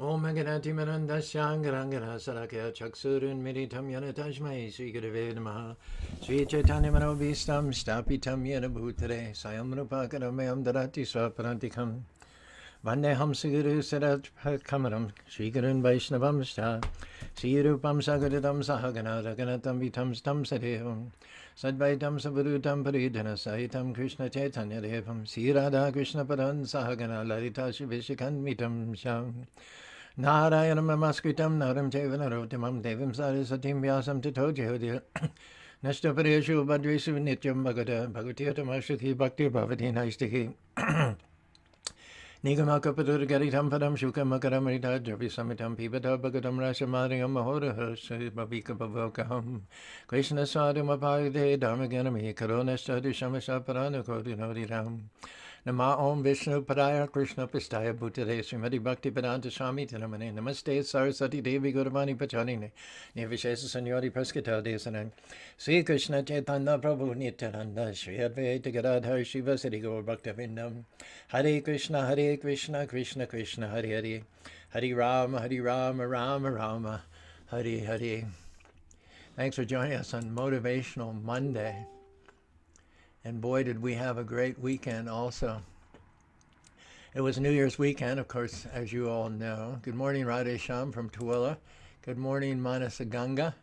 Om Ganati Manandasyangarangana Sarakya Chaksurun Meditam Yanatashmai Sri Gurave Namaha Sri Chaitanya Manobhistam Stapitam Yena Bhutare Sayam Rupakaramayam Darati Swaparantikam Vandeham Siguru Sarat Kamaram Sri Gurun Vaishnavam Sta Sri Rupam Sagaritam Sahagana Raganatam Vitam Stam Sadevam Sadvaitam Savurutam Paridhana Sahitam Krishna Chaitanya Devam Sri Radha Krishna Padan Sahagana Lalita Shivishikant Mitam Sham Narayanam Namaskritam Naram Chaiva Narotimam Devam Sarasatim Vyasam Tito Jyodir Nashtapareshu Badresu Nityam Bhagata Bhagavatiyatamashaki Bhakti Bhavati Naistiki Nigamakapadur Garitam Padam Shukamakaramrita Javi Samitam Pibata Bhagatam Rashamadhyam Mahora Bhavika Bhavokaham Krishna Sadham Apagade Dharmaganami Karonastadu Shamasha Parana Kodinodiram Nama Om Vishnu Padaya Krishna Pistaya Bhutare Srimati Bhakti Vedanta Swami Tinamane Namaste Saraswati Devi Gauravani Pachanine Nirvishesa Sanyori Praskita Desanan Sri Krishna Chaitanya Prabhu Nityananda Sri Advaita Gadadhar Shiva Siddhi Gaur Bhaktavindam Hare Krishna Krishna Krishna Hare Hare Hare Rama Rama Rama Hare Hare. Thanks for joining us on Motivational Monday. And boy, did we have a great weekend also. It was New Year's weekend, of course, as you all know. Good morning, Radhe Sham from Tooele. Good morning, Manasa Ganga.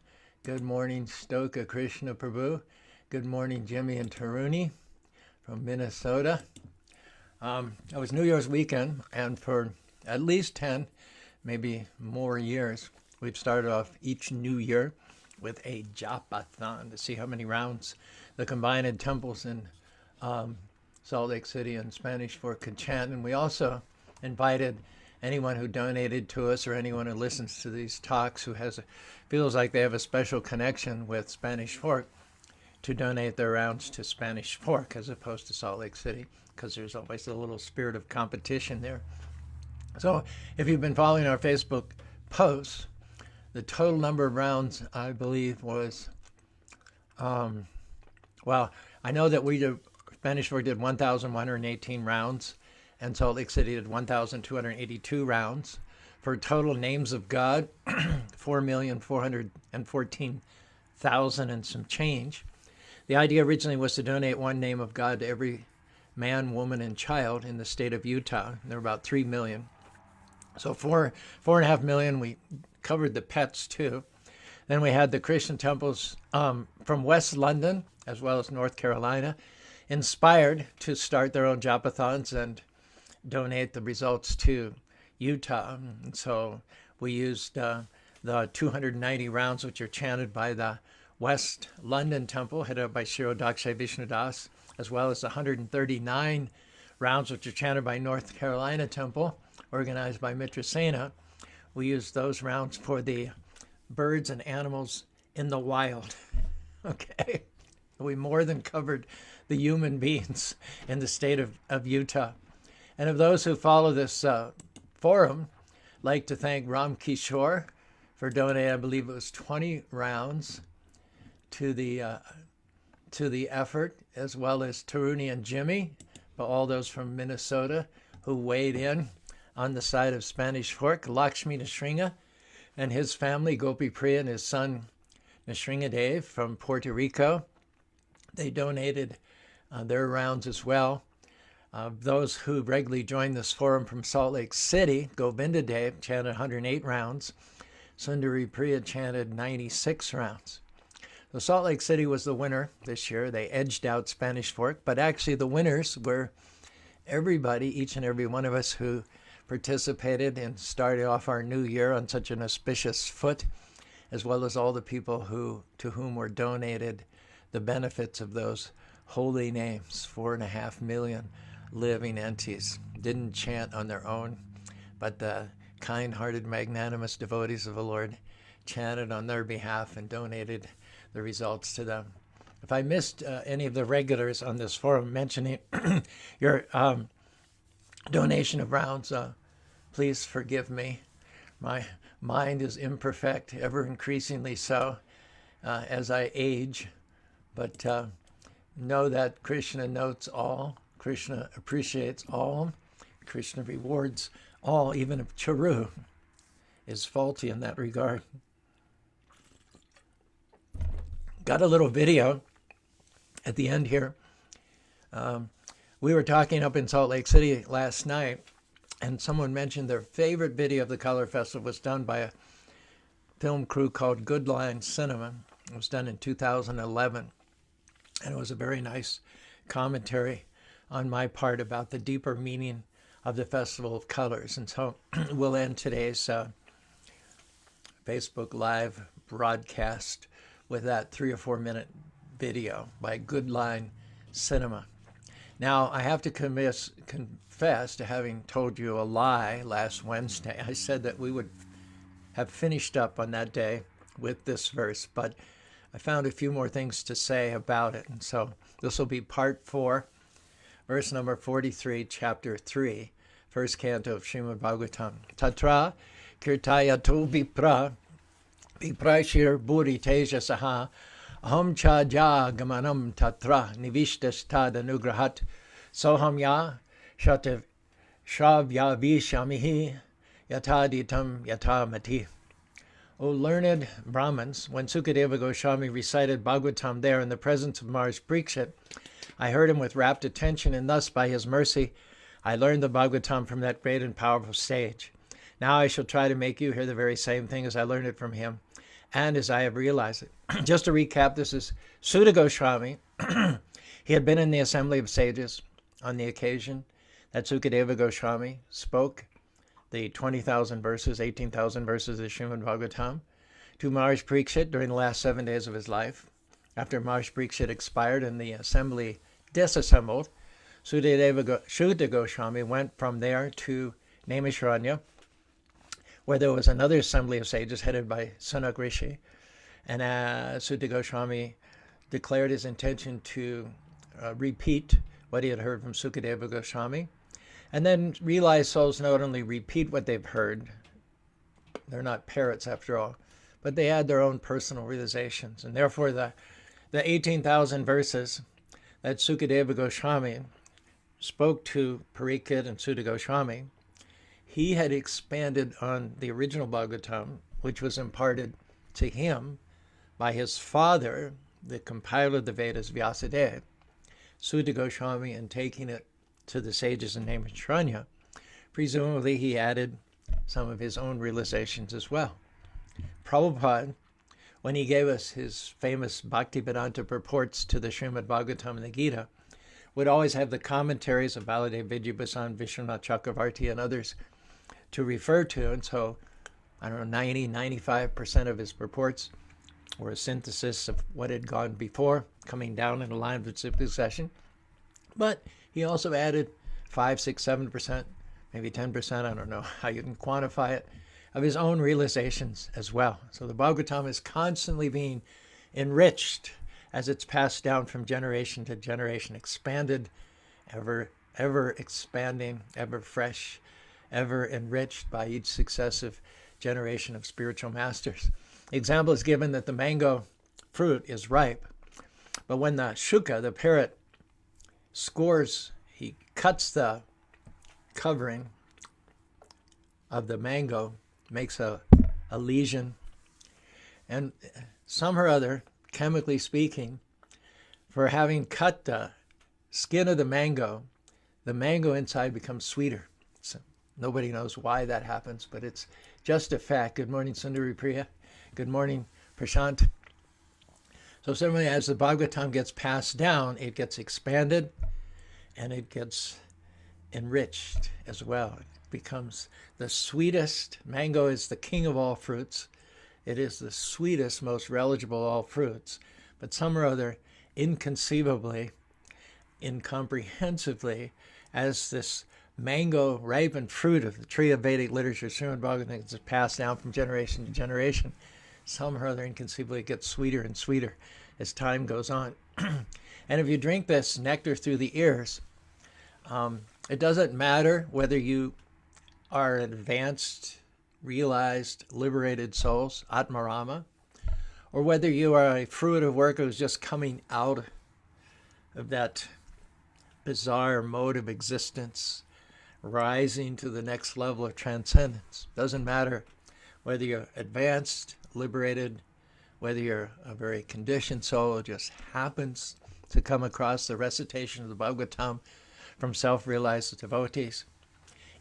Good morning, Stoka Krishna Prabhu. Good morning, Jimmy and Taruni from Minnesota. It was New Year's weekend, and for at least 10, maybe more years, we've started off each new year with a japathon to see how many rounds the combined temples in Salt Lake City and Spanish Fork could chant. And we also invited anyone who donated to us or anyone who listens to these talks who feels like they have a special connection with Spanish Fork to donate their rounds to Spanish Fork as opposed to Salt Lake City, because there's always a little spirit of competition there. So if you've been following our Facebook posts, the total number of rounds, I believe, was, I know that Spanish Fork did 1,118 rounds, and Salt Lake City did 1,282 rounds, for total names of God, 4,414,000 and some change. The idea originally was to donate one name of God to every man, woman, and child in the state of Utah. There were about 3 million. So 4.5 million, we covered the pets too. Then we had the Christian temples from West London, as well as North Carolina, inspired to start their own japathons and donate the results to Utah. And so we used the 290 rounds, which are chanted by the West London Temple, headed up by Shiro Dakshay Vishnudas, as well as the 139 rounds, which are chanted by North Carolina Temple, organized by Mitra Sena. We used those rounds for the birds and animals in the wild. Okay. We more than covered the human beings in the state of Utah. And of those who follow this forum, I'd like to thank Ram Kishore for donating, I believe it was 20 rounds to the effort, as well as Taruni and Jimmy, but all those from Minnesota who weighed in on the side of Spanish Fork. Lakshmi Nishringa and his family, Gopi Priya and his son Nishringa Dev from Puerto Rico, they donated their rounds as well. Those who regularly join this forum from Salt Lake City, Govinda Dev chanted 108 rounds. Sundari Priya chanted 96 rounds. So Salt Lake City was the winner this year. They edged out Spanish Fork, but actually the winners were everybody, each and every one of us who participated and started off our new year on such an auspicious foot, as well as all the people to whom were donated the benefits of those holy names. 4.5 million living entities didn't chant on their own, but the kind-hearted, magnanimous devotees of the Lord chanted on their behalf and donated the results to them. If I missed any of the regulars on this forum mentioning your donation of rounds, please forgive me. My mind is imperfect, ever increasingly so, as I age. But know that Krishna notes all, Krishna appreciates all, Krishna rewards all, even of Caru. is faulty in that regard. Got a little video at the end here. We were talking up in Salt Lake City last night, and someone mentioned their favorite video of the Color Festival was done by a film crew called Good Line Cinema. It was done in 2011, and it was a very nice commentary on my part about the deeper meaning of the Festival of Colors. And so we'll end today's Facebook Live broadcast with that 3 or 4 minute video by Good Line Cinema. Now, I have to confess to having told you a lie last Wednesday. I said that we would have finished up on that day with this verse, but I found a few more things to say about it. And so this will be part 4, verse number 43, chapter 3, first canto of Srimad Bhagavatam. Tatra kirtayatu viprashir buri tejasaha aham cha ja gamanam tatra nivishtashtad anugrahat soham ya shatav shavya vishamihi yataditam yatamati. O learned Brahmins, when Sukadeva Goswami recited Bhagavatam there in the presence of Maharaj Parikshit, I heard him with rapt attention, and thus by his mercy I learned the Bhagavatam from that great and powerful sage. Now I shall try to make you hear the very same thing as I learned it from him, and as I have realized it. Just to recap, this is Suta Goswami. He had been in the assembly of sages on the occasion that Sukadeva Goswami spoke the 20,000 verses, 18,000 verses of the Srimad Bhagavatam to Maharaj Parikshit during the last 7 days of his life. After Maharaj Parikshit expired and the assembly disassembled, Suta Goswami went from there to Naimisharanya, where there was another assembly of sages headed by Sanak Rishi. And Suta Goswami declared his intention to repeat what he had heard from Sukadeva Goswami, and then realized souls not only repeat what they've heard, they're not parrots after all, but they add their own personal realizations. And therefore the 18,000 verses that Sukadeva Goswami spoke to Parikshit and Suta Goswami, he had expanded on the original Bhagavatam, which was imparted to him by his father, the compiler of the Vedas, Vyasadeva. Suta Goswami, in taking it to the sages in Naimisharanya, presumably he added some of his own realizations as well. Prabhupada, when he gave us his famous Bhaktivedanta purports to the Srimad Bhagavatam and the Gita, would always have the commentaries of Baladev Vijayabasan, Vishwanath Chakravarti, and others to refer to. And so, 95% of his purports were a synthesis of what had gone before, coming down in a line of succession. But he also added 5, 6, 7%, maybe 10%, I don't know how you can quantify it, of his own realizations as well. So the Bhagavatam is constantly being enriched as it's passed down from generation to generation, expanded, ever expanding, ever fresh, ever enriched by each successive generation of spiritual masters. The example is given that the mango fruit is ripe, but when the shuka, the parrot, scores, he cuts the covering of the mango, makes a lesion, and some or other, chemically speaking, for having cut the skin of the mango inside becomes sweeter. So nobody knows why that happens, but it's just a fact. Good morning, Sundari Priya. Good morning, Prashant. So similarly, as the Bhagavatam gets passed down, it gets expanded and it gets enriched as well. It becomes the sweetest. Mango is the king of all fruits. It is the sweetest, most religible of all fruits. But some or other, inconceivably, incomprehensibly, as this mango ripened fruit of the tree of Vedic literature, Srimad Bhagavatam, is passed down from generation to generation, some or other inconceivably gets sweeter and sweeter as time goes on. And if you drink this nectar through the ears, it doesn't matter whether you are advanced, realized, liberated souls, Atmarama, or whether you are a fruitive worker who's just coming out of that bizarre mode of existence, rising to the next level of transcendence. Doesn't matter Whether you're advanced, liberated, whether you're a very conditioned soul who just happens to come across the recitation of the Bhagavatam from self-realized devotees.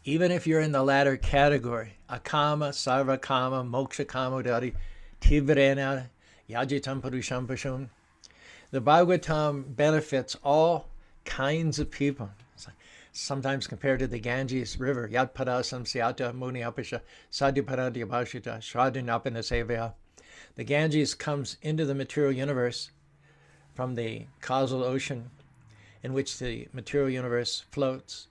Even if you're in the latter category, akama, sarvakama, mokshakama, dari, tivrena, yajitam purusham pashum, the Bhagavatam benefits all kinds of people. Sometimes compared to the Ganges River, yatpada samsyata muni apasha sadhipara dyabhashita shradinapana sevya. The Ganges comes into the material universe from the causal ocean in which the material universe floats,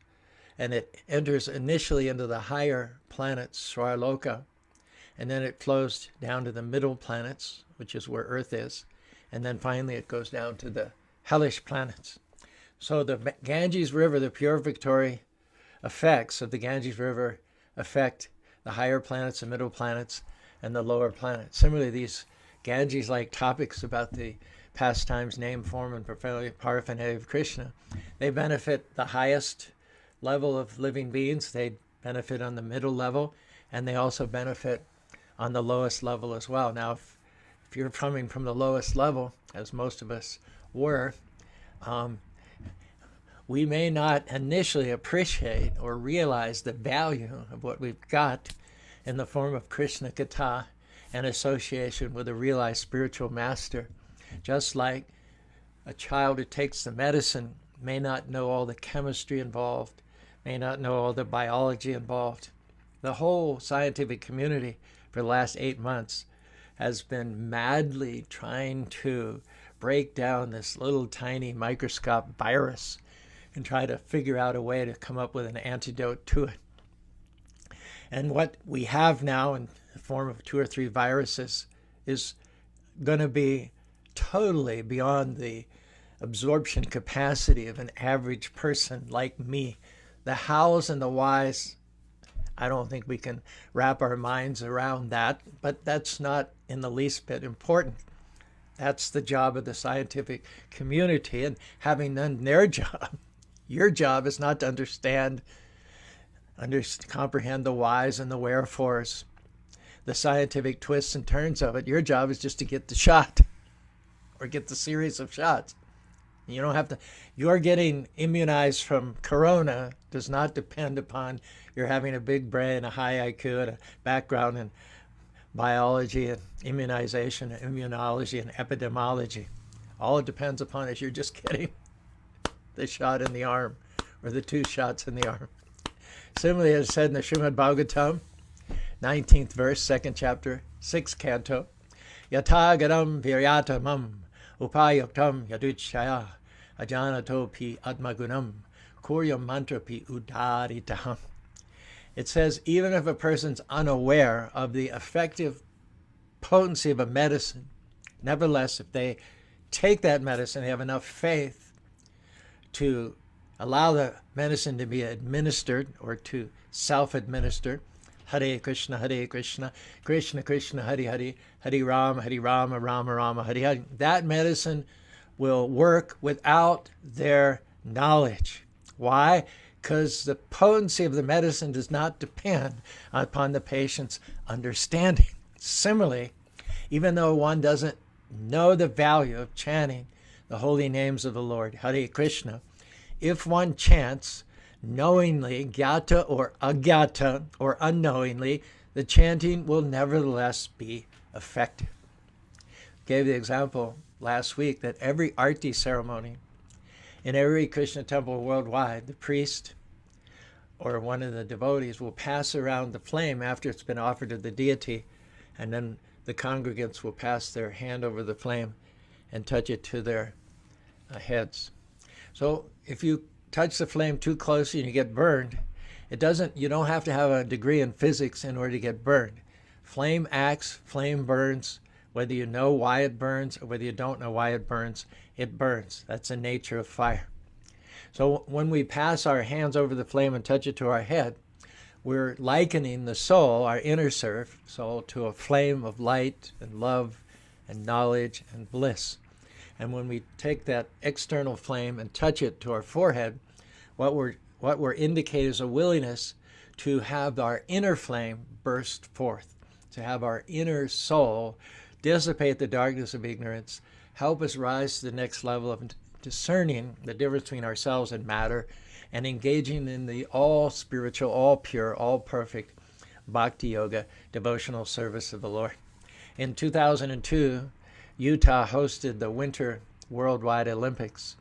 and it enters initially into the higher planets, Swarloka, and then it flows down to the middle planets, which is where Earth is, and then finally it goes down to the hellish planets. So the Ganges River, the purificatory effects of the Ganges River affect the higher planets, the middle planets, and the lower planets. Similarly, these Ganges-like topics about the pastimes, name, form, and paraphernalia of Krishna, they benefit the highest level of living beings. They benefit on the middle level, and they also benefit on the lowest level as well. Now, if you're coming from the lowest level, as most of us were, we may not initially appreciate or realize the value of what we've got in the form of Krishna Katha and association with a realized spiritual master. Just like a child who takes the medicine may not know all the chemistry involved, may not know all the biology involved. The whole scientific community for the last 8 months has been madly trying to break down this little tiny microscope virus and try to figure out a way to come up with an antidote to it. And what we have now in the form of 2 or 3 viruses is going to be totally beyond the absorption capacity of an average person like me. The hows and the whys, I don't think we can wrap our minds around that, but that's not in the least bit important. That's the job of the scientific community, and having done their job, your job is not to comprehend the whys and the wherefores, the scientific twists and turns of it. Your job is just to get the shot or get the series of shots. You don't have to. Your getting immunized from corona does not depend upon your having a big brain, a high IQ, and a background in biology and immunization, and immunology and epidemiology. All it depends upon is you're just getting the shot in the arm or the 2 shots in the arm. Similarly, as said in the Srimad Bhagavatam, 19th verse, 2nd chapter, 6th canto, Yatagaram viryatamam upayuktam yaduchaya ajanato pi atmagunam kuryam mantra pi udaritaham. It says, even if a person's unaware of the effective potency of a medicine, nevertheless, if they take that medicine, they have enough faith to allow the medicine to be administered or to self-administer. Hare Krishna, Krishna Krishna, Hare Hare, Hare Rama, Rama Rama, Hare Hare. That medicine will work without their knowledge. Why? Because the potency of the medicine does not depend upon the patient's understanding. Similarly, even though one doesn't know the value of chanting the holy names of the Lord, Hare Krishna, if one chants knowingly, gyata or agyata or unknowingly, the chanting will nevertheless be effective. Gave the example last week that every arti ceremony in every Krishna temple worldwide, the priest or one of the devotees will pass around the flame after it's been offered to the deity, and then the congregants will pass their hand over the flame and touch it to their heads. So if you touch the flame too closely and you get burned, you don't have to have a degree in physics in order to get burned. Flame acts, flame burns, whether you know why it burns or whether you don't know why it burns, it burns. That's the nature of fire. So when we pass our hands over the flame and touch it to our head, we're likening the soul, our inner soul, to a flame of light and love and knowledge and bliss. And when we take that external flame and touch it to our forehead, what we're indicating is a willingness to have our inner flame burst forth. to have our inner soul dissipate the darkness of ignorance, help us rise to the next level of discerning the difference between ourselves and matter, and engaging in the all spiritual, all pure, all perfect bhakti yoga, devotional service of the Lord. In 2002, Utah hosted the Winter Worldwide Olympics.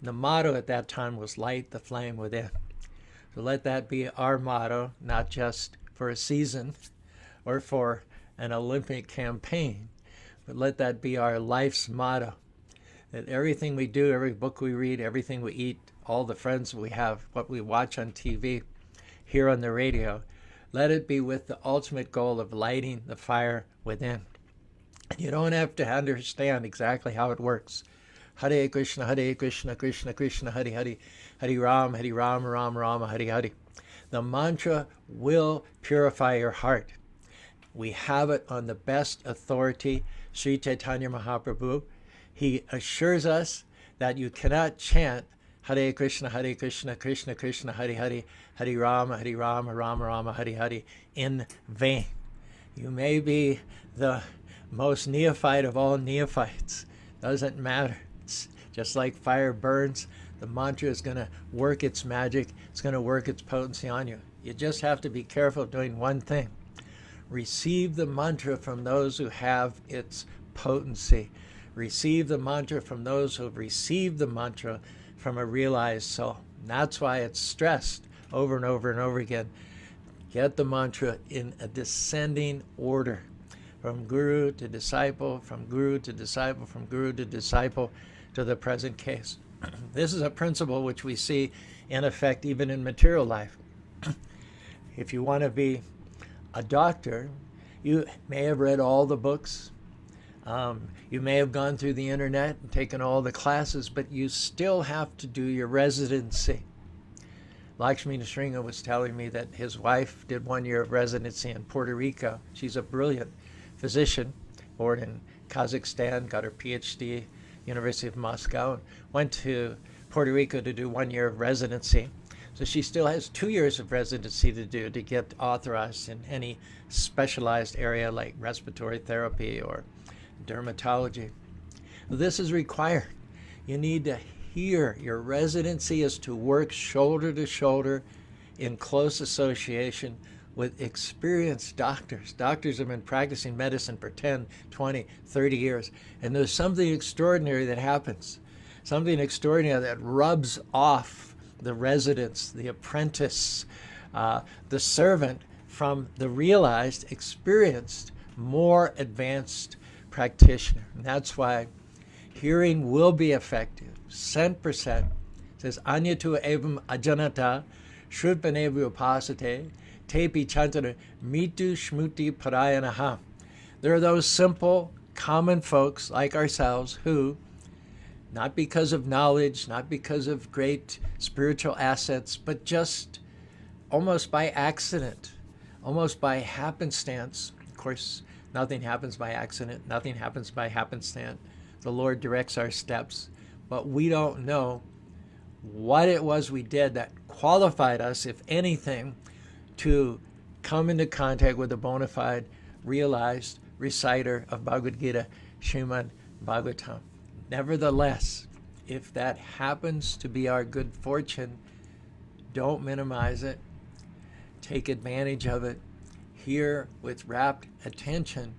The motto at that time was light the flame within. So let that be our motto, not just for a season or for an Olympic campaign, but let that be our life's motto. That everything we do, every book we read, everything we eat, all the friends we have, what we watch on TV, hear on the radio, let it be with the ultimate goal of lighting the fire within. You don't have to understand exactly how it works. Hare Krishna, Krishna Krishna, Hare Hare, Hare Ram, Ram Rama, Hare Hare. The mantra will purify your heart. We have it on the best authority, Sri Chaitanya Mahaprabhu. He assures us that you cannot chant Hare Krishna, Krishna Krishna, Hare Hare, Hare Rama, Rama Rama, Hare Hare in vain. You may be the most neophyte of all neophytes. Doesn't matter. It's just like fire burns, the mantra is going to work its magic. It's going to work its potency on you. You just have to be careful doing one thing. Receive the mantra from those who have its potency. Receive the mantra from those who have received the mantra from a realized soul. And that's why it's stressed over and over and over again. Get the mantra in a descending order. From guru to disciple, from guru to disciple, from guru to disciple to the present case. This is a principle which we see in effect even in material life. If you want to be a doctor, you may have read all the books. You may have gone through the internet and taken all the classes, but you still have to do your residency. Lakshmi Nrsinga was telling me that his wife did 1 year of residency in Puerto Rico. She's a brilliant physician, born in Kazakhstan, got her PhD, University of Moscow, went to Puerto Rico to do 1 year of residency. So she still has 2 years of residency to do to get authorized in any specialized area like respiratory therapy or dermatology. This is required. You need to hear. Your residency is to work shoulder to shoulder in close association with experienced doctors. Doctors have been practicing medicine for 10, 20, 30 years. And there's something extraordinary that happens. Something extraordinary that rubs off the residents, the apprentice, the servant from the realized, experienced, more advanced practitioner. And that's why hearing will be effective, cent%. It says, Anyatu evam ajanata, shrutpanevu upasate, tepi chantana, mitu shmuti parayanaha. There are those simple, common folks like ourselves who, not because of knowledge, not because of great spiritual assets, but just almost by accident, almost by happenstance. Of course, nothing happens by accident. Nothing happens by happenstance. The Lord directs our steps. But we don't know what it was we did that qualified us, if anything, to come into contact with a bona fide, realized reciter of Bhagavad Gita, Srimad Bhagavatam. Nevertheless, if that happens to be our good fortune, don't minimize it. Take advantage of it. Hear with rapt attention,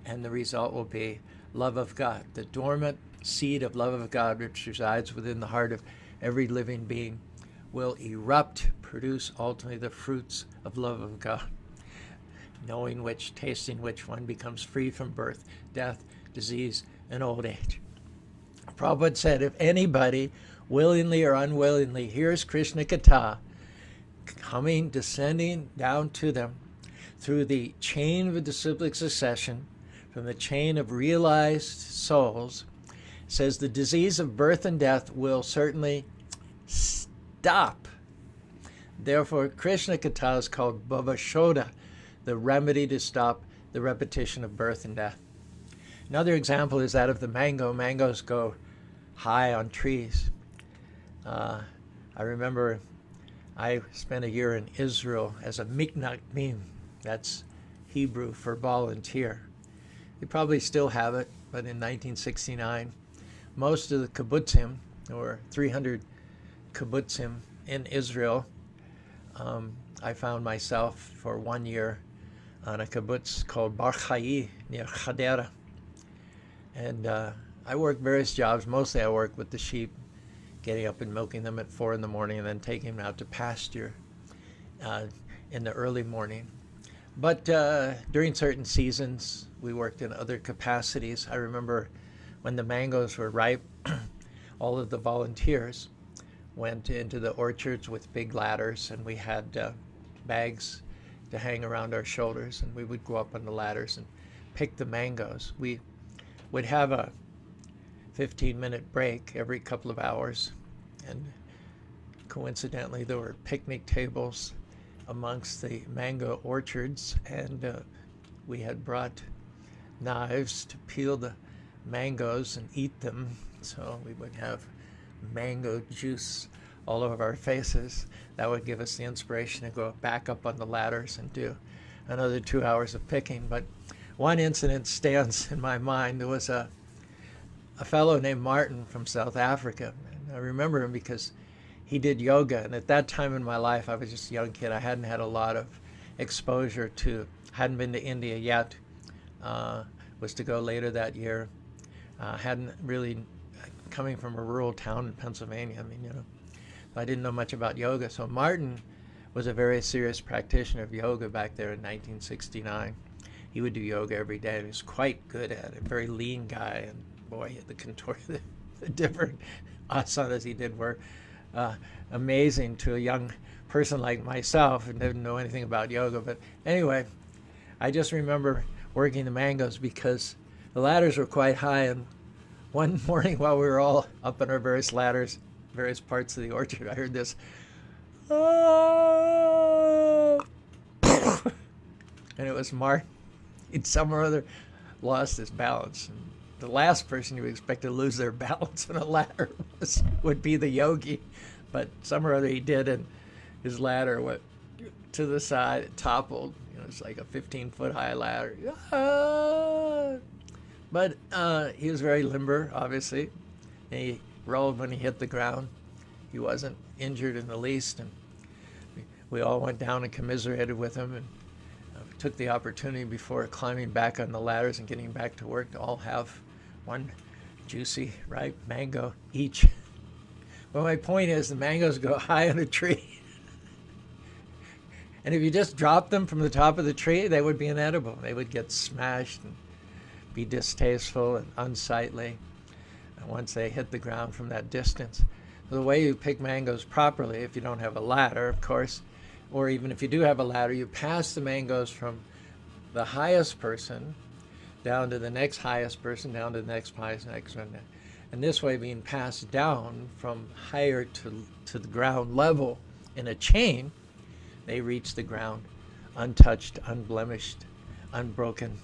and the result will be love of God. The dormant seed of love of God, which resides within the heart of every living being, will erupt, produce ultimately the fruits of love of God, knowing which, tasting which, one becomes free from birth, death, disease, and old age. Prabhupada said, if anybody willingly or unwillingly hears Krishna Katha coming, descending down to them through the chain of a disciplic succession, from the chain of realized souls, says the disease of birth and death will certainly stop. Therefore, Krishna Katha is called Bhavashoda, the remedy to stop the repetition of birth and death. Another example is that of the mango. Mangoes go high on trees. I remember I spent a year in Israel as a miknat mim. That's Hebrew for volunteer. They probably still have it, but in 1969, most of the kibbutzim, there were 300 kibbutzim in Israel. I found myself for 1 year on a kibbutz called Bar Chai near Hadera. And I worked various jobs. Mostly I worked with the sheep, getting up and milking them at 4 in the morning and then taking them out to pasture in the early morning. But during certain seasons, we worked in other capacities. I remember when the mangoes were ripe, all of the volunteers went into the orchards with big ladders, and we had bags to hang around our shoulders, and we would go up on the ladders and pick the mangoes. We would have a 15-minute break every couple of hours, and coincidentally there were picnic tables amongst the mango orchards, and we had brought knives to peel the mangoes and eat them, so we would have mango juice all over our faces. That would give us the inspiration to go back up on the ladders and do another 2 hours of picking. But one incident stands in my mind. There was a fellow named Martin from South Africa. And I remember him because he did yoga, and at that time in my life, I was just a young kid. I hadn't had a lot of exposure to, hadn't been to India yet, was to go later that year. Hadn't really, coming from a rural town in Pennsylvania, I didn't know much about yoga. So Martin was a very serious practitioner of yoga back there in 1969. He would do yoga every day, and he was quite good at it. Very lean guy, and boy, the contour, the different asanas he did were amazing to a young person like myself who didn't know anything about yoga. But anyway, I just remember working the mangoes because the ladders were quite high, and one morning while we were all up on our various ladders, various parts of the orchard, I heard this, and it was Mark. He'd some or other lost his balance. And the last person you would expect to lose their balance on a ladder would be the yogi, but some or other he did, and his ladder went to the side, it toppled. It's like a 15-foot high ladder. But he was very limber, obviously. And he rolled when he hit the ground. He wasn't injured in the least, and we all went down and commiserated with him, and took the opportunity before climbing back on the ladders and getting back to work to all have one juicy, ripe mango each. But my point is, the mangoes go high on a tree. And if you just drop them from the top of the tree, they would be inedible. They would get smashed and be distasteful and unsightly once they hit the ground from that distance. So the way you pick mangoes properly, if you don't have a ladder, of course, or even if you do have a ladder, you pass the mangoes from the highest person down to the next highest person, down to the next highest, next one. And this way, being passed down from higher to the ground level in a chain, they reach the ground untouched, unblemished, unbroken,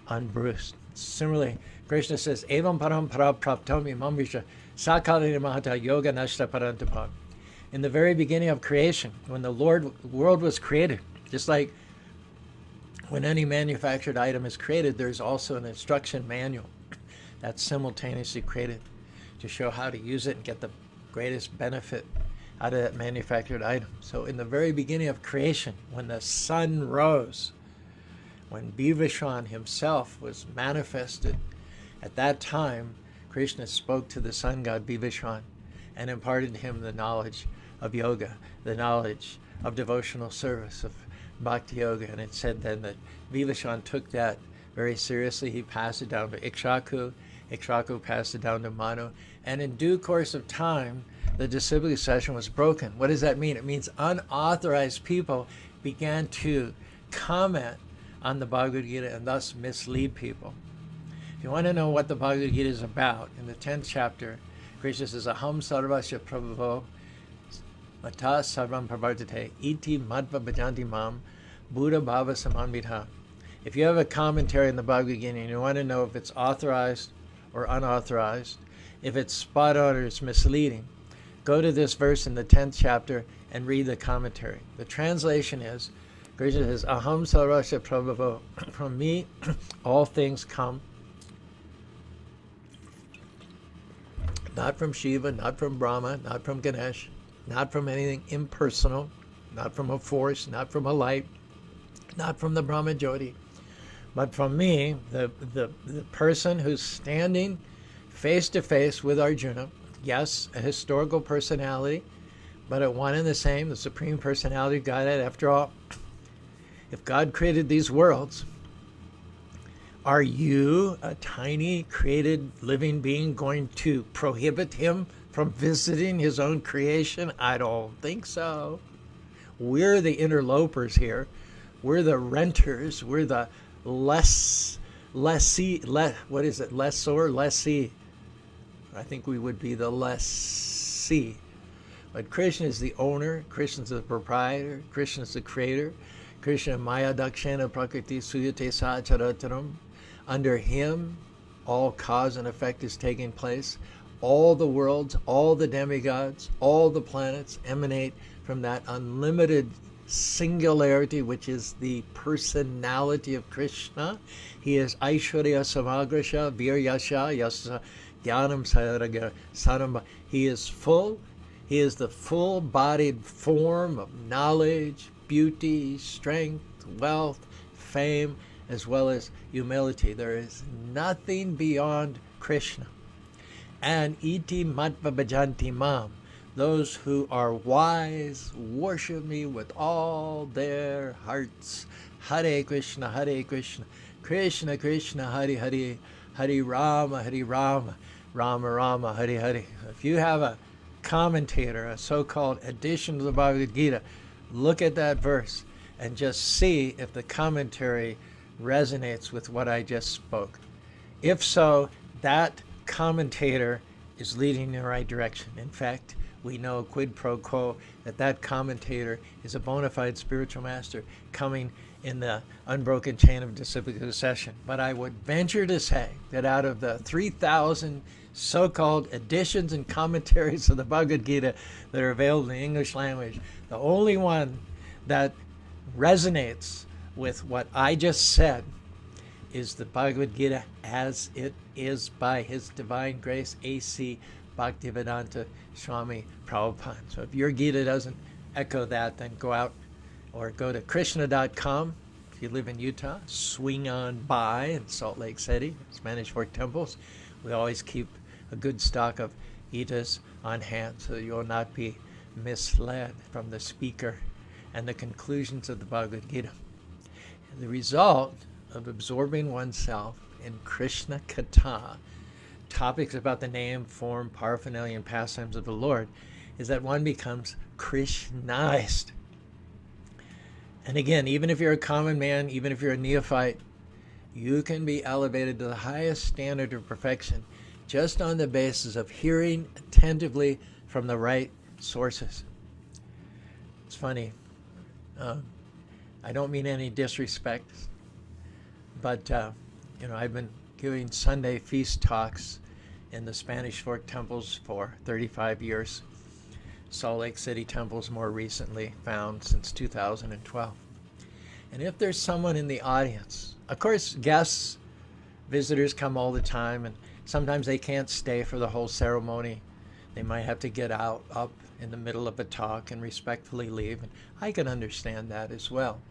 unbruised. Similarly, Krishna says, Evam param para praptomi mamvisha sakalini mahata yoga nashta parantapa. In the very beginning of creation, when the world was created, just like when any manufactured item is created, there's also an instruction manual that's simultaneously created to show how to use it and get the greatest benefit out of that manufactured item. So in the very beginning of creation, when the sun rose, when Vivaswan himself was manifested, at that time, Krishna spoke to the sun god Vivaswan and imparted to him the knowledge of yoga, the knowledge of devotional service, of bhakti yoga. And it said then that Vivaswan took that very seriously. He passed it down to Ikshaku. Ikshaku passed it down to Manu. And in due course of time, the disciplic succession was broken. What does that mean? It means unauthorized people began to comment on the Bhagavad Gita and thus mislead people. If you want to know what the Bhagavad Gita is about, in the 10th chapter, Krishna says, Aham sarvasya prabhavo mata sarvam pravartate iti madhva bhajanti mam buddha bhava samanvidha. If you have a commentary in the Bhagavad Gita and you want to know if it's authorized or unauthorized, if it's spot on or it's misleading, go to this verse in the 10th chapter and read the commentary. The translation is, Krishna says, Aham sarvasya prabhavo. From me, all things come. Not from Shiva, not from Brahma, not from Ganesh, not from anything impersonal, not from a force, not from a light, not from the Brahma Jyoti, but from me, the person who's standing face to face with Arjuna. Yes, a historical personality, but at one and the same, the Supreme Personality of Godhead. After all, if God created these worlds, are you, a tiny created living being, going to prohibit him from visiting his own creation? I don't think so. We're the interlopers here. We're the renters. We're the lessee. I think we would be the lessee. But Krishna is the owner. Krishna is the proprietor. Krishna is the creator. Krishna Maya Dakshana Prakriti Suyate Sacharacharam. Under him, all cause and effect is taking place. All the worlds, all the demigods, all the planets emanate from that unlimited singularity, which is the personality of Krishna. He is Aishwarya Samagrasha, Viryasha, Yasa, Jnanam Saraga, Saramba. He is full. He is the full-bodied form of knowledge, beauty, strength, wealth, fame, as well as humility. There is nothing beyond Krishna. And iti matva bhajanti mam. Those who are wise worship me with all their hearts. Hare Krishna, Krishna Krishna, Hare Hare, Hare Rama, Rama Rama, Hare Hare. If you have a commentator, a so-called edition of the Bhagavad Gita, look at that verse and just see if the commentary resonates with what I just spoke. If so, that commentator is leading in the right direction. In fact, we know quid pro quo that commentator is a bona fide spiritual master coming in the unbroken chain of disciplic succession. But I would venture to say that out of the 3,000 so-called editions and commentaries of the Bhagavad Gita that are available in the English language, the only one that resonates with what I just said is the Bhagavad Gita as it is by His Divine Grace, A.C. Bhaktivedanta Swami Prabhupada. So if your Gita doesn't echo that, then go out or go to krishna.com. If you live in Utah, swing on by in Salt Lake City, Spanish Fork Temples. We always keep a good stock of Gitas on hand so that you will not be misled from the speaker and the conclusions of the Bhagavad Gita. And the result of absorbing oneself in Krishna Katha, topics about the name, form, paraphernalia, and pastimes of the Lord, is that one becomes Krishnized. And again, even if you're a common man, even if you're a neophyte, you can be elevated to the highest standard of perfection just on the basis of hearing attentively from the right sources. It's funny. I don't mean any disrespect, but I've been giving Sunday feast talks in the Spanish Fork Temples for 35 years. Salt Lake City Temples more recently found since 2012. And if there's someone in the audience, of course guests, visitors come all the time, and sometimes they can't stay for the whole ceremony. They might have to get up in the middle of a talk and respectfully leave, and I can understand that as well.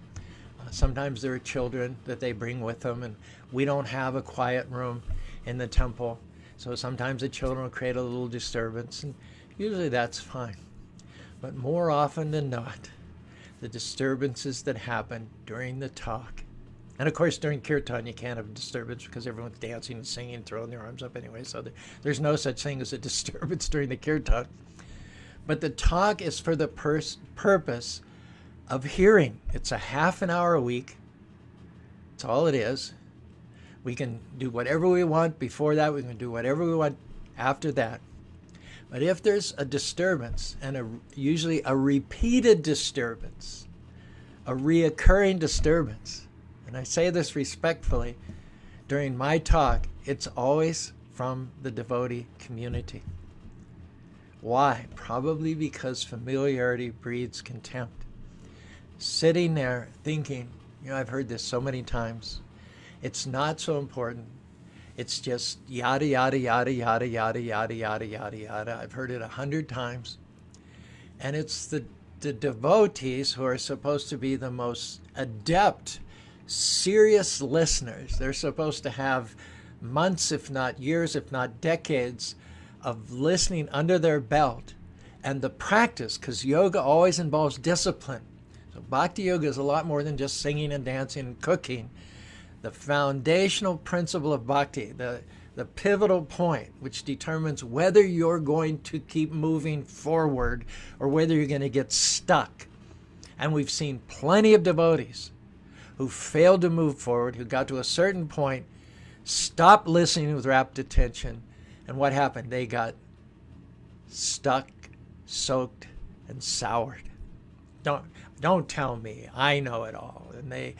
Sometimes there are children that they bring with them, and we don't have a quiet room in the temple, so sometimes the children will create a little disturbance, and usually that's fine. But more often than not, the disturbances that happen during the talk, and of course during kirtan you can't have a disturbance because everyone's dancing and singing and throwing their arms up anyway, so there's no such thing as a disturbance during the kirtan. But the talk is for the purpose of hearing. It's a half an hour a week. That's all it is. We can do whatever we want before that. We can do whatever we want after that. But if there's a disturbance, and usually a repeated disturbance, a reoccurring disturbance, and I say this respectfully, during my talk, it's always from the devotee community. Why? Probably because familiarity breeds contempt. sitting there thinking, I've heard this so many times. It's not so important. It's just yada, yada, yada, yada, yada, yada, yada, yada, yada. I've heard it 100 times. And it's the devotees who are supposed to be the most adept, serious listeners. They're supposed to have months, if not years, if not decades of listening under their belt. And the practice, because yoga always involves discipline. So bhakti yoga is a lot more than just singing and dancing and cooking. The foundational principle of bhakti, the pivotal point which determines whether you're going to keep moving forward or whether you're going to get stuck. And we've seen plenty of devotees who failed to move forward, who got to a certain point, stopped listening with rapt attention, and what happened? They got stuck, soaked, and soured. Don't tell me. I know it all. And they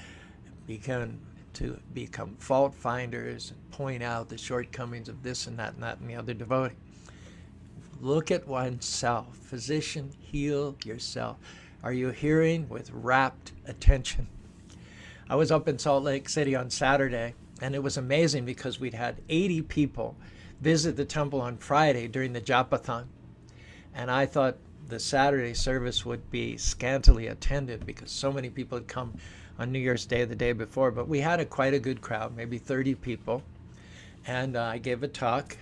began to become fault finders and point out the shortcomings of this and that and the other devotee. Look at oneself. Physician, heal yourself. Are you hearing with rapt attention? I was up in Salt Lake City on Saturday, and it was amazing because we'd had 80 people visit the temple on Friday during the Japathon. And I thought the Saturday service would be scantily attended because so many people had come on New Year's Day, the day before. But we had quite a good crowd, maybe 30 people. And I gave a talk.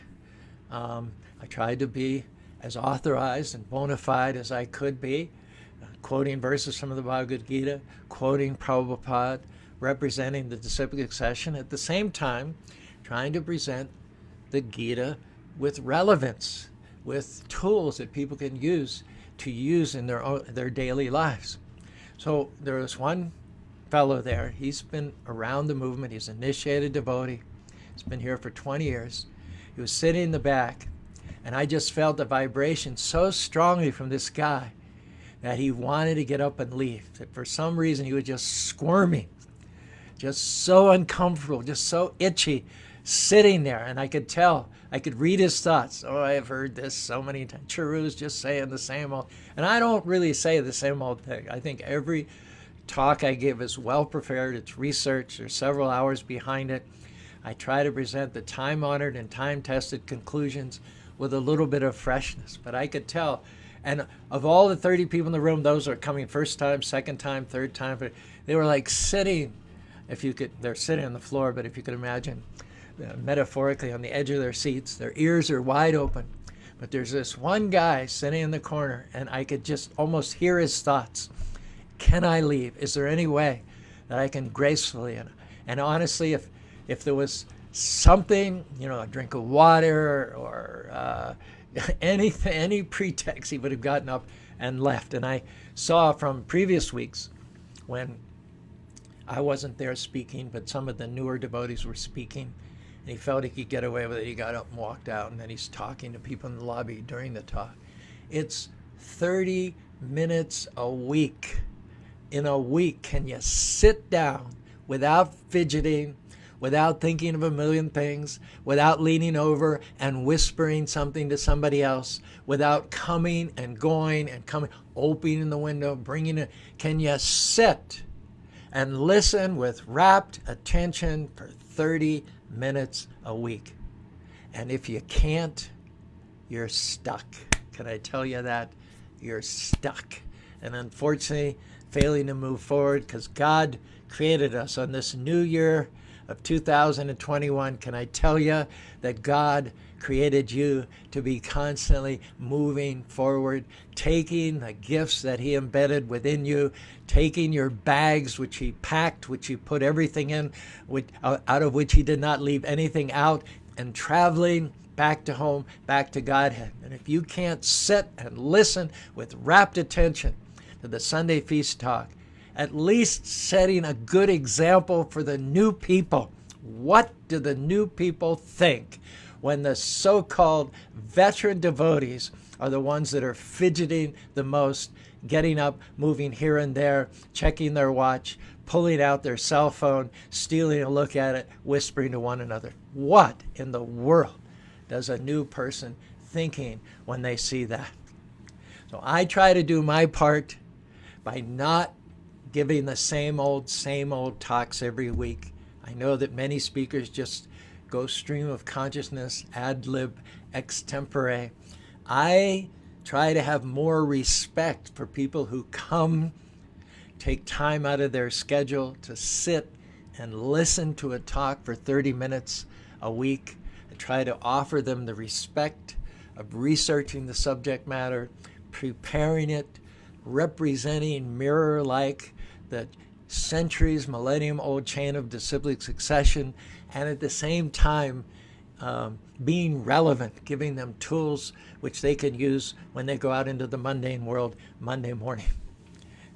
I tried to be as authorized and bona fide as I could be, quoting verses from the Bhagavad Gita, quoting Prabhupada, representing the disciplic succession, at the same time trying to present the Gita with relevance, with tools that people can use in their daily lives. So there was one fellow there. He's been around the movement. He's an initiated devotee. He's been here for 20 years. He was sitting in the back, and I just felt the vibration so strongly from this guy that he wanted to get up and leave. That for some reason he was just squirming, just so uncomfortable, just so itchy, sitting there. And I could tell, I could read his thoughts. Oh, I have heard this so many times. Caru's just saying the same old. And I don't really say the same old thing. I think every talk I give is well prepared. It's research. There's several hours behind it. I try to present the time-honored and time-tested conclusions with a little bit of freshness. But I could tell. And of all the 30 people in the room, those are coming first time, second time, third time. They were like sitting, they're sitting on the floor, but if you could imagine, metaphorically on the edge of their seats, their ears are wide open. But there's this one guy sitting in the corner, and I could just almost hear his thoughts. Can I leave? Is there any way that I can gracefully? And honestly, if there was something, a drink of water or anything, any pretext, he would have gotten up and left. And I saw from previous weeks when I wasn't there speaking, but some of the newer devotees were speaking, and he felt he could get away with it. He got up and walked out, and then he's talking to people in the lobby during the talk. It's 30 minutes a week. In a week, can you sit down without fidgeting, without thinking of a million things, without leaning over and whispering something to somebody else, without coming and going and coming, opening the window, bringing it? Can you sit and listen with rapt attention for 30 minutes a week? And if you can't, you're stuck. Can I tell you that? You're stuck. And unfortunately, failing to move forward, because God created us on this new year of 2021. Can I tell you that God created you to be constantly moving forward, taking the gifts that he embedded within you, taking your bags, which he packed, which he put everything in, out of which he did not leave anything out, and traveling back to home, back to Godhead. And if you can't sit and listen with rapt attention to the Sunday feast talk, at least setting a good example for the new people. What do the new people think when the so-called veteran devotees are the ones that are fidgeting the most, getting up, moving here and there, checking their watch, pulling out their cell phone, stealing a look at it, whispering to one another? What in the world does a new person thinking when they see that? So I try to do my part by not giving the same old talks every week. I know that many speakers just go stream of consciousness, ad lib, extempore. I try to have more respect for people who come, take time out of their schedule to sit and listen to a talk for 30 minutes a week. I try to offer them the respect of researching the subject matter, preparing it, representing mirror-like the centuries, millennium-old chain of disciplic succession, and at the same time being relevant, giving them tools which they can use when they go out into the mundane world Monday morning.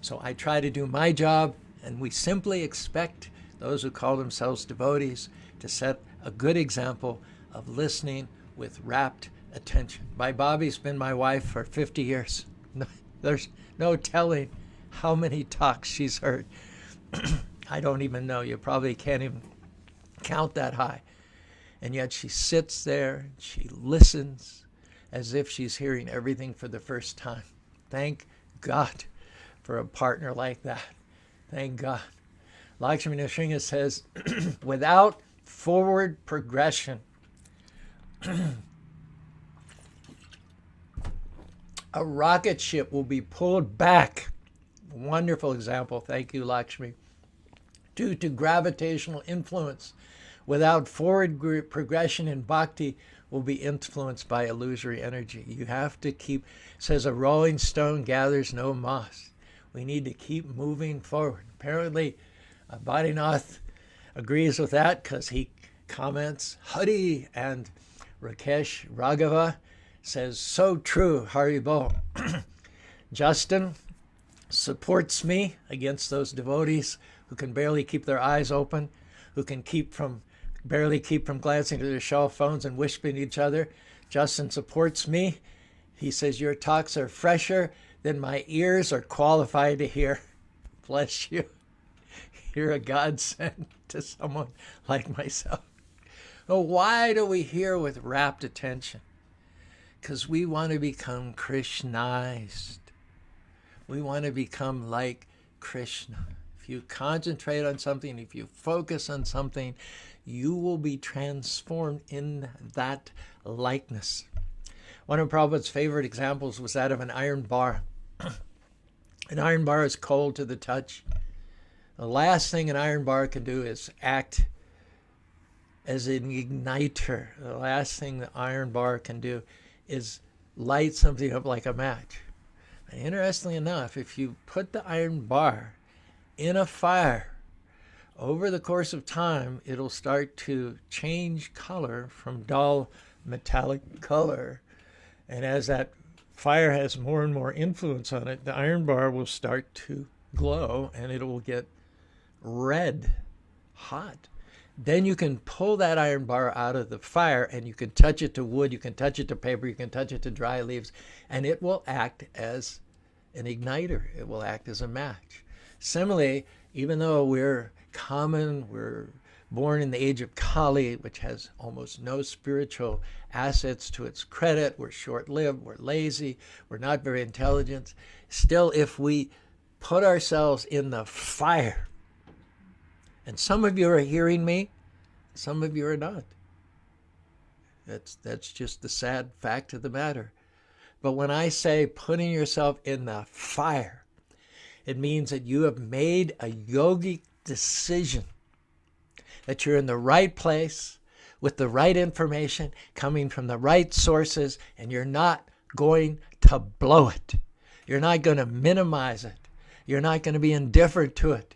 So I try to do my job, and we simply expect those who call themselves devotees to set a good example of listening with rapt attention. My Bobby's been my wife for 50 years. There's no telling how many talks she's heard. I don't even know. You probably can't even count that high. And yet she sits there, she listens as if she's hearing everything for the first time. Thank God for a partner like that. Thank God. Lakshmi Nrsimha says, without forward progression, a rocket ship will be pulled back. Wonderful example. Thank you, Lakshmi. Due to gravitational influence. Without forward progression in bhakti, will be influenced by illusory energy. You have to keep, says a rolling stone gathers no moss. We need to keep moving forward. Apparently, Bodhinath agrees with that because he comments, Hari, and Rakesh Raghava says, so true, Haribol. Justin supports me against those devotees who can barely keep their eyes open, who can barely keep from glancing to their cell phones and whispering to each other. Justin supports me. He says, your talks are fresher than my ears are qualified to hear. Bless you. You're a godsend to someone like myself. Well, why do we hear with rapt attention? Because we want to become Krishnized. We want to become like Krishna. If you concentrate on something, if you focus on something, you will be transformed in that likeness. One of Prabhupada's favorite examples was that of an iron bar. An iron bar is cold to the touch. The last thing an iron bar can do is act as an igniter. The last thing the iron bar can do is light something up like a match. And interestingly enough, if you put the iron bar in a fire, over the course of time, it'll start to change color from dull metallic color. And as that fire has more and more influence on it, the iron bar will start to glow and it will get red, hot. Then you can pull that iron bar out of the fire and you can touch it to wood, you can touch it to paper, you can touch it to dry leaves, and it will act as an igniter. It will act as a match. Similarly, even though we're born in the age of Kali, which has almost no spiritual assets to its credit, we're short-lived, we're lazy, we're not very intelligent. Still, if we put ourselves in the fire, and some of you are hearing me, some of you are not. That's just the sad fact of the matter. But when I say putting yourself in the fire, it means that you have made a yogic decision that you're in the right place with the right information coming from the right sources, and you're not going to blow it. You're not going to minimize it. You're not going to be indifferent to it.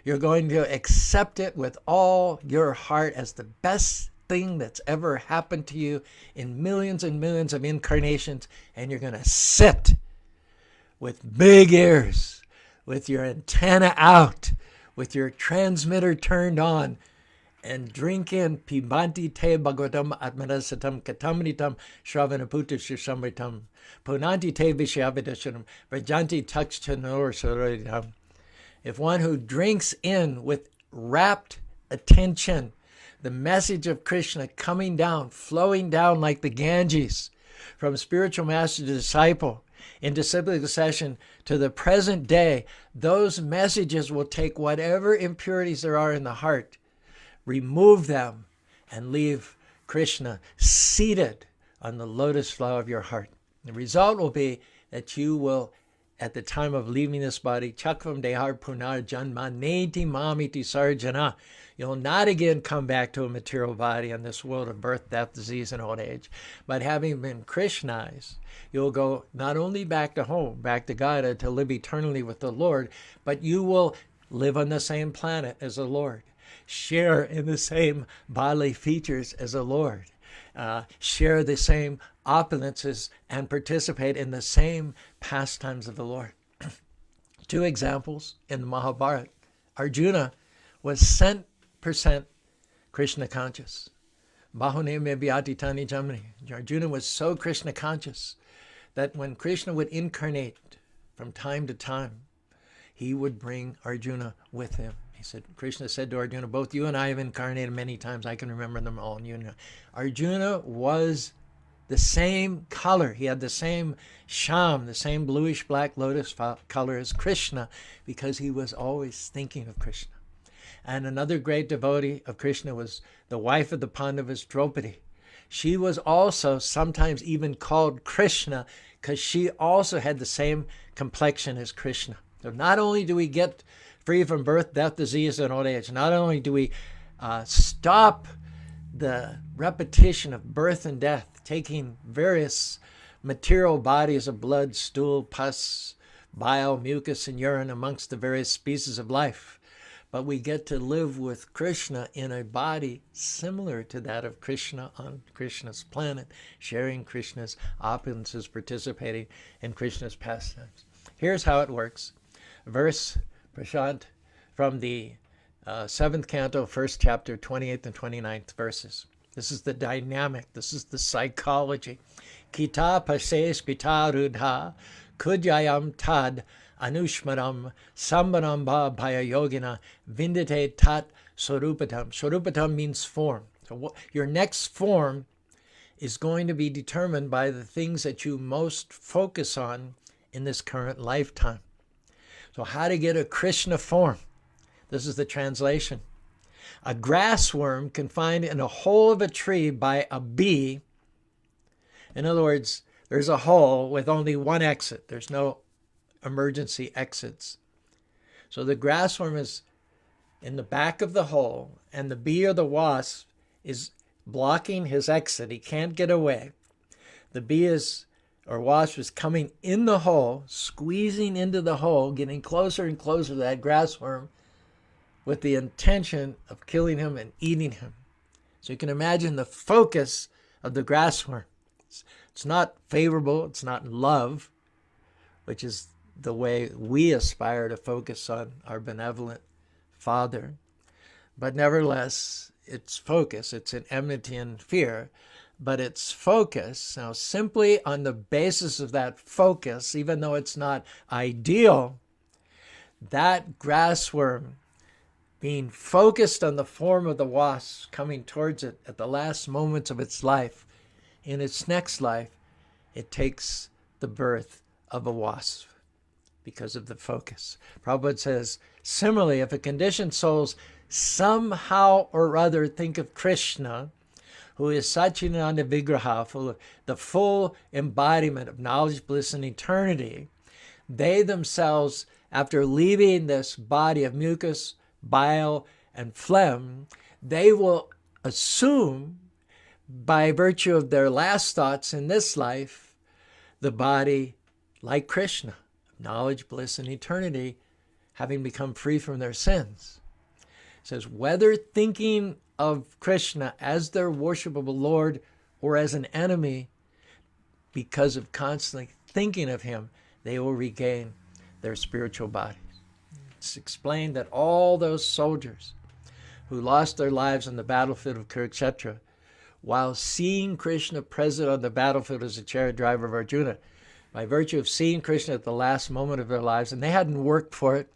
You're going to accept it with all your heart as the best thing that's ever happened to you in millions and millions of incarnations, and you're going to sit with big ears, with your antenna out, with your transmitter turned on, and drink in pibanti te bhagavatam atmanasatam katamritam shravanaputasya samritam punanti te vishyavidashanam vrajanti takshtanor saroritam. If one who drinks in with rapt attention the message of Krishna coming down, flowing down like the Ganges from spiritual master to disciple, in disciplic succession to the present day, those messages will take whatever impurities there are in the heart, remove them, and leave Krishna seated on the lotus flower of your heart. The result will be that you will, at the time of leaving this body, chakvam dehar punar janma neti mamiti sarjana, you'll not again come back to a material body in this world of birth, death, disease, and old age. But having been Krishnized, you'll go not only back to home, back to God, to live eternally with the Lord, but you will live on the same planet as the Lord, share in the same bodily features as the Lord, share the same opulences, and participate in the same pastimes of the Lord. Two examples in the Mahabharata. Arjuna was 100% Krishna conscious. Bahune me vyatitani jamani. Arjuna was so Krishna conscious that when Krishna would incarnate from time to time, he would bring Arjuna with him. He said, Krishna said to Arjuna, both you and I have incarnated many times. I can remember them all. And Arjuna was the same color. He had the same sham, the same bluish-black lotus color as Krishna, because he was always thinking of Krishna. And another great devotee of Krishna was the wife of the Pandavas, Draupadi. She was also sometimes even called Krishna because she also had the same complexion as Krishna. So not only do we get free from birth, death, disease, and old age, not only do we stop the repetition of birth and death, taking various material bodies of blood, stool, pus, bile, mucus, and urine amongst the various species of life, but we get to live with Krishna in a body similar to that of Krishna on Krishna's planet, sharing Krishna's opulences, participating in Krishna's pastimes. Here's how it works. Verse, Prashant, from the 7th canto, 1st chapter, 28th and 29th verses. This is the dynamic. This is the psychology. Kita pases kita rudha kujayam tad anushmaram sambanamba bhaya yogina vindite tat sorupatam. Sorupatam means form. So your next form is going to be determined by the things that you most focus on in this current lifetime. So how to get a Krishna form? This is the translation. A grass worm confined in a hole of a tree by a bee. In other words, there's a hole with only one exit. There's no emergency exits. So the grass worm is in the back of the hole, and the bee or the wasp is blocking his exit. He can't get away. The bee or wasp is coming in the hole, squeezing into the hole, getting closer and closer to that grass worm with the intention of killing him and eating him. So you can imagine the focus of the grass worm. It's not favorable. It's not love, which is the way we aspire to focus on our benevolent Father. But nevertheless, it's focus. It's an enmity and fear. But it's focus. Now, simply on the basis of that focus, even though it's not ideal, that grass worm being focused on the form of the wasp coming towards it at the last moments of its life, in its next life, it takes the birth of a wasp because of the focus. Prabhupada says, similarly, if a conditioned souls somehow or other think of Krishna, who is Satchidananda Vigraha, the full embodiment of knowledge, bliss, and eternity, they themselves, after leaving this body of mucus, bile, and phlegm, they will assume, by virtue of their last thoughts in this life, the body like Krishna, knowledge, bliss, and eternity, having become free from their sins. It says, whether thinking of Krishna as their worshipable Lord or as an enemy, because of constantly thinking of him, they will regain their spiritual bodies. It's explained that all those soldiers who lost their lives on the battlefield of Kurukshetra, while seeing Krishna present on the battlefield as a chariot driver of Arjuna, by virtue of seeing Krishna at the last moment of their lives, and they hadn't worked for it,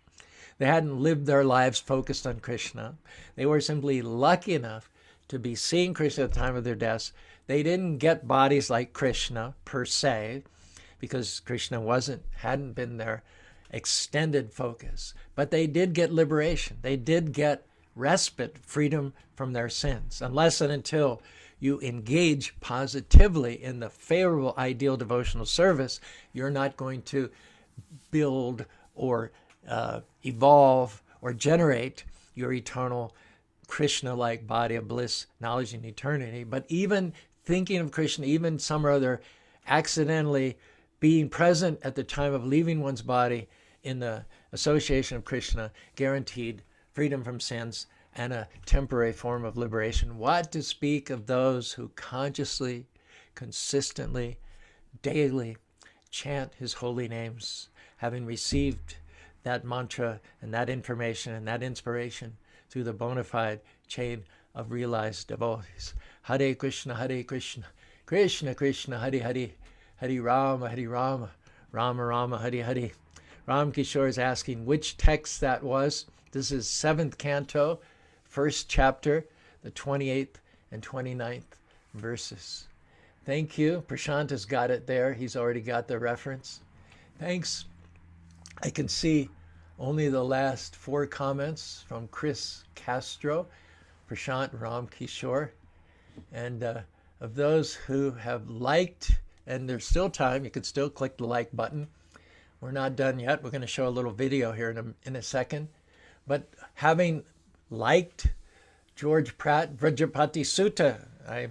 they hadn't lived their lives focused on Krishna, they were simply lucky enough to be seeing Krishna at the time of their deaths. They didn't get bodies like Krishna per se, because Krishna hadn't been their extended focus. But they did get liberation. They did get respite, freedom from their sins, unless and until you engage positively in the favorable ideal devotional service. You're not going to build or evolve or generate your eternal Krishna-like body of bliss, knowledge, and eternity. But even thinking of Krishna, even some or other accidentally being present at the time of leaving one's body in the association of Krishna, guaranteed freedom from sins and a temporary form of liberation. What to speak of those who consciously, consistently, daily chant his holy names, having received that mantra and that information and that inspiration through the bona fide chain of realized devotees. Hare Krishna, Krishna Krishna, Hare Hare, Hare Rama, Rama Rama, Hare Hare. Ram Kishore is asking which text that was. This is 7th canto, 1st chapter, the 28th and 29th verses. Thank you. Prashant has got it there. He's already got the reference. Thanks. I can see only the last 4 comments from Chris Castro, Prashant, Ram Kishore. And of those who have liked, and there's still time, you can still click the like button. We're not done yet. We're going to show a little video here in a second. But having liked George Pratt, Vrajapati Sutta, I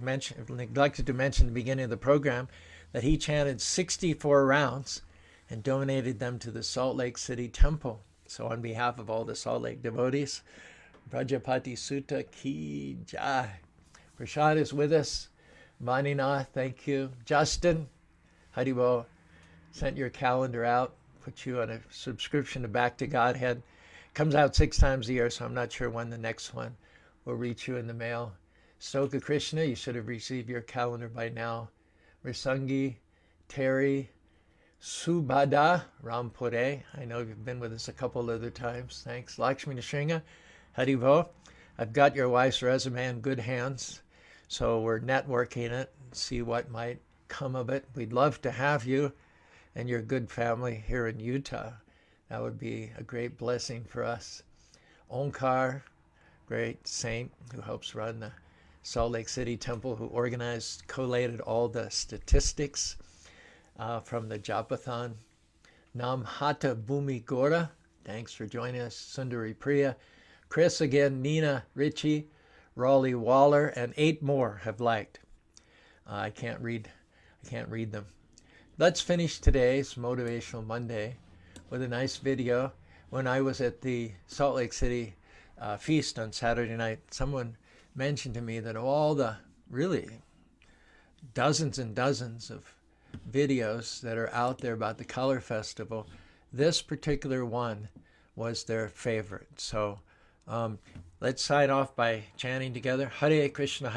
neglected to mention at the beginning of the program that he chanted 64 rounds and donated them to the Salt Lake City Temple. So on behalf of all the Salt Lake devotees, Vrajapati Sutta ki jai. Prashad is with us. Vaninath, thank you. Justin, Haribo, sent your calendar out, put you on a subscription to Back to Godhead. Comes out 6 times a year, so I'm not sure when the next one will reach you in the mail. Stoka Krishna, you should have received your calendar by now. Risangi, Terry, Subhada, Rampure. I know you've been with us a couple other times. Thanks. Lakshmi Nishringa, Haribo. I've got your wife's resume in good hands, so we're networking it, see what might come of it. We'd love to have you and your good family here in Utah. That would be a great blessing for us. Onkar, great saint who helps run the Salt Lake City Temple, who organized, collated all the statistics from the Japathon. Namhata Bhumi Gora, thanks for joining us. Sundari Priya, Chris again, Nina, Richie, Raleigh Waller, and 8 more have liked. I can't read them. Let's finish today's Motivational Monday with a nice video. When I was at the Salt Lake City feast on Saturday night, someone mentioned to me that all the really dozens and dozens of videos that are out there about the Color Festival, this particular one was their favorite. So let's sign off by chanting together. Hare Krishna,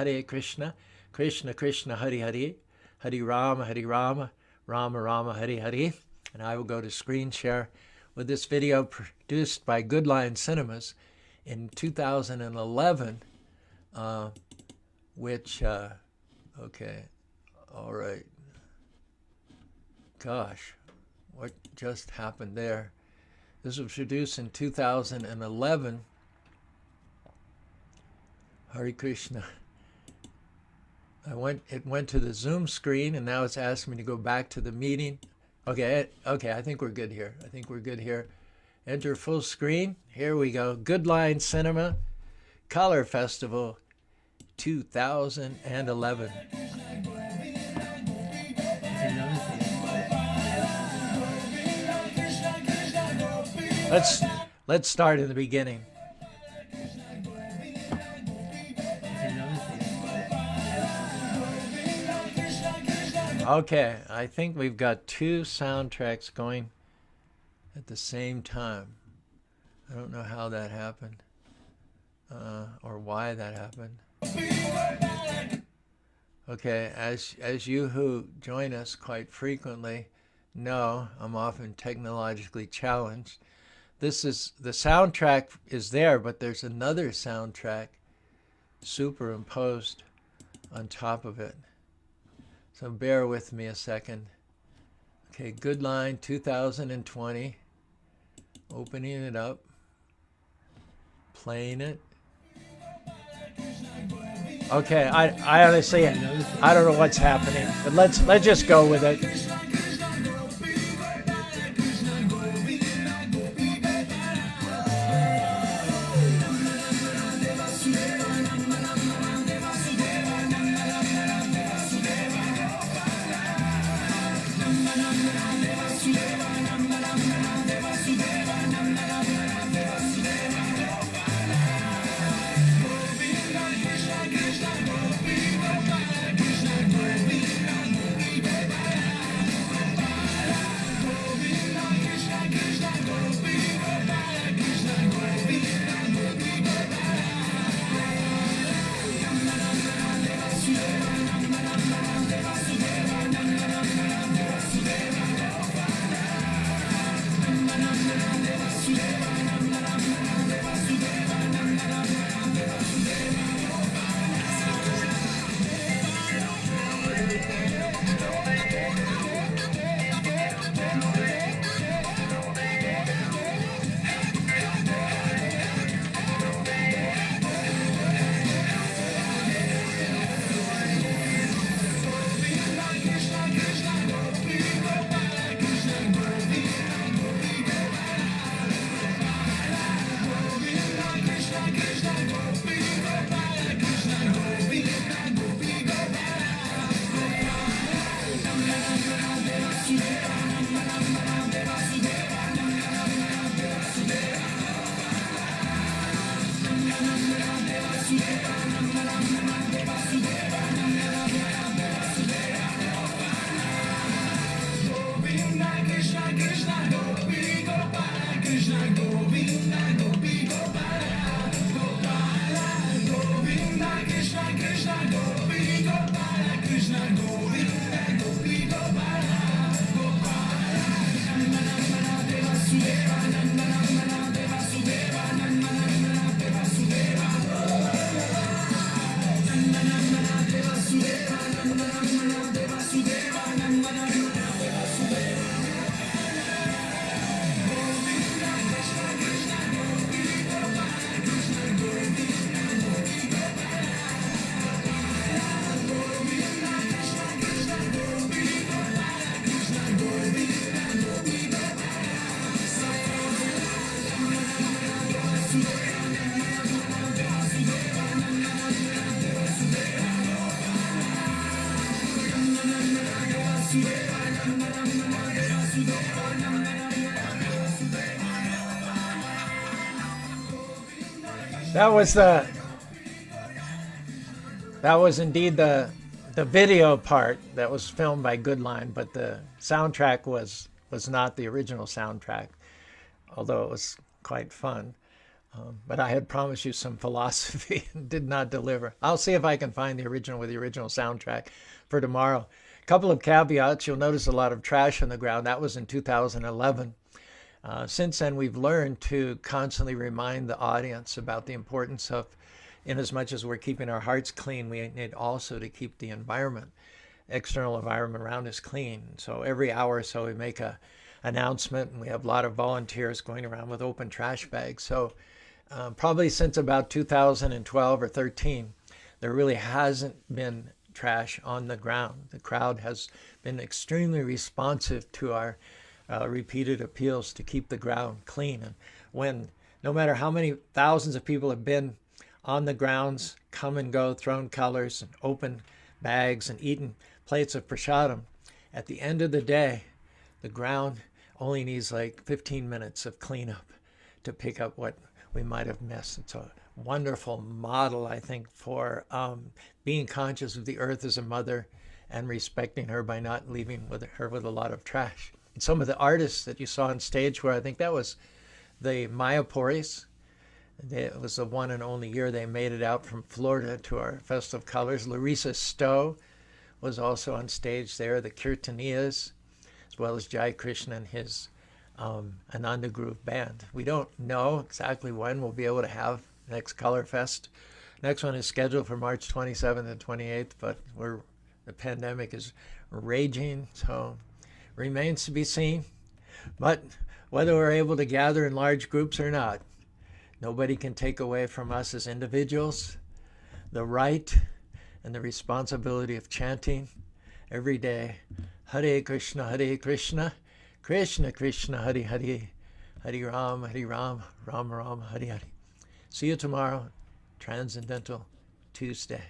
Krishna Krishna, Hare Hare, Hare Rama, Rama Rama, Hare Hare. And I will go to screen share with this video produced by Good Lion Cinemas in 2011, which, okay, all right. Gosh, what just happened there? This was produced in 2011. Hare Krishna. It went to the Zoom screen, and now it's asking me to go back to the meeting. Okay, I think we're good here. Enter full screen. Here we go. Good Lion Cinema, Color Festival 2011. Let's start in the beginning. Okay, I think we've got 2 soundtracks going at the same time. I don't know how that happened, or why that happened. Okay, as you who join us quite frequently know, I'm often technologically challenged. The soundtrack is there, but there's another soundtrack superimposed on top of it. So bear with me a second. Okay, good line, 2020. Opening it up. Playing it. Okay, I honestly, I don't know what's happening, but let's just go with it. That was indeed the video part that was filmed by Goodline, but the soundtrack was not the original soundtrack, although it was quite fun. But I had promised you some philosophy and did not deliver. I'll see if I can find the original with the original soundtrack for tomorrow. A couple of caveats. You'll notice a lot of trash on the ground. That was in 2011. Since then, we've learned to constantly remind the audience about the importance of, in as much as we're keeping our hearts clean, we need also to keep the environment, external environment around us clean. So every hour or so we make a announcement, and we have a lot of volunteers going around with open trash bags. So probably since about 2012 or 13, there really hasn't been trash on the ground. The crowd has been extremely responsive to our repeated appeals to keep the ground clean. And when, no matter how many thousands of people have been on the grounds, come and go, thrown colors and open bags and eaten plates of prasadam, at the end of the day, the ground only needs like 15 minutes of cleanup to pick up what we might have missed. It's a wonderful model, I think, for being conscious of the earth as a mother and respecting her by not leaving her with a lot of trash. And some of the artists that you saw on stage were, I think that was the Mayapuris. It was the one and only year they made it out from Florida to our Festival of Colors. Larissa Stowe was also on stage there, the Kirtaniyas, as well as Jai Krishna and his Ananda Groove Band. We don't know exactly when we'll be able to have next Color Fest. Next one is scheduled for March 27th and 28th, but the pandemic is raging, so remains to be seen. But whether we're able to gather in large groups or not, nobody can take away from us as individuals the right and the responsibility of chanting every day, Hare Krishna, Krishna Krishna, Hare Hare, Hare Ram, Ram Ram, Hare Hare. See you tomorrow, Transcendental Tuesday.